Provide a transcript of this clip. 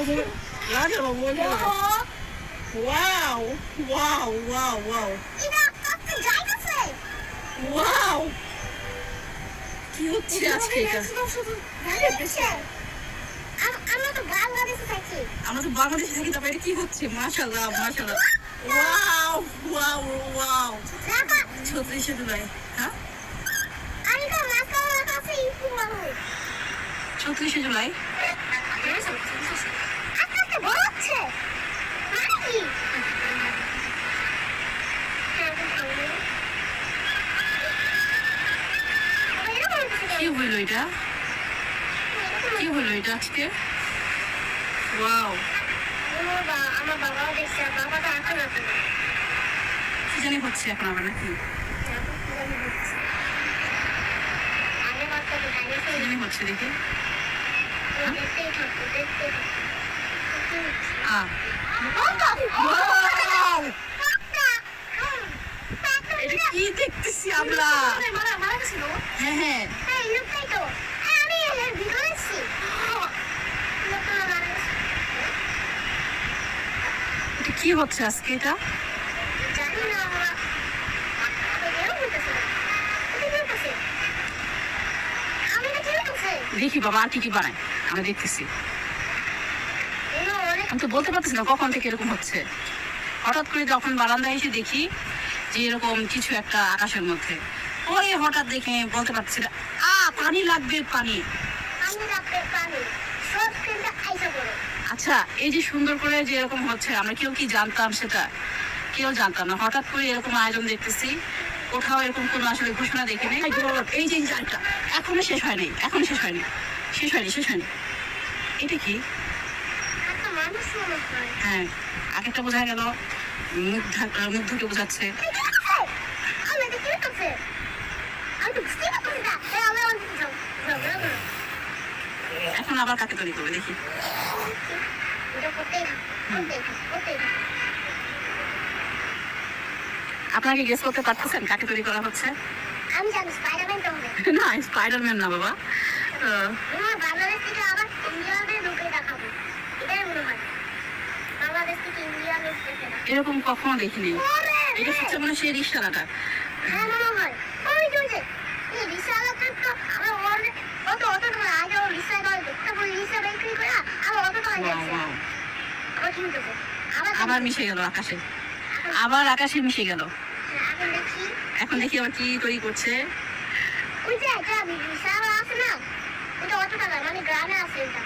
Wow! Wow! Wow! Wow! Wow! কি হচ্ছে আজকে এটা? আমরা তো বাংলাদেশে থাকি, তারপরে এটা কি হচ্ছে? মাশাআল্লাহ মাশাআল্লাহ। Wow! Wow! Wow! 36 জুলাই। হ্যাঁ? 36 জুলাই। কি হলো এটা? কি হলো এটা আজকে? ওয়াও! আমার বাবাও দেখছে, বাবাটা এখন আছে। কি জানি হচ্ছে এখন আবার নাকি? কি জানি হচ্ছে দেখি। Wow! এটা কি দেখতেছি আমরা? হ্যাঁ হ্যাঁ। এটা কি হচ্ছে আজকে এটা? দেখি বাবা আর কি কি বানায়, আমরা দেখতেছি। আমি তো বলতে পারতেছি না কখন থেকে এরকম হচ্ছে। হঠাৎ করে যখন বারান্দায় এসে দেখি যে এরকম কিছু একটা আকাশের মধ্যে, ওই হঠাৎ দেখে বলতে পারছি না। পানি লাগবে, পানি। আচ্ছা, এই যে সুন্দর করে যে এরকম হচ্ছে, আমরা কেউ কি জানতাম সেটা? কেউ জানতাম না। হঠাৎ করে এরকম আয়োজন দেখতেছি, কোথাও এরকম কোনো আসলে ঘোষণা দেখিনি। এই যে জায়গাটা এখনো শেষ হয়নি, এখনো শেষ হয়নি, শেষ হয়নি, শেষ হয়নি। এটা কি? হ্যাঁ, আগেরটা বোঝা গেল, মুখ দুটো বোঝাচ্ছে। এখন আবার কাকে তৈরি করবে দেখি। আপনাকে গেস করতে পারতেছেন কাকে তৈরি করা হচ্ছে? আমি জানি স্পাইডারম্যান তো হবে। না, স্পাইডারম্যান না বাবা। বাংলাদেশ থেকে আবার ইন্ডিয়ানের লোকে দেখাবো, এটাই মনে হয়। বাংলাদেশ থেকে ইন্ডিয়ানের এরকম কখনো দেখিনি। এটা হচ্ছে মানে সেই রিক্সাওয়ালাটা। হ্যাঁ মনে হয়। ওই যে এই রিক্সাওয়ালাটা তো আমার অত তোমার আগে ওর রিক্সা করে দেখতে বলি, রিক্সা বিক্রি করে আমার অত টাকা যাচ্ছে। আবার কি হতো? আবার মিশে গেল আকাশে, আবার আকাশে মিশে গেল। এখন দেখি আবার কি তৈরি করছে। ওই যে একটা রিক্সাওয়ালা আছে না, ওটা অত টাকা, মানে গ্রামে আছে এটা।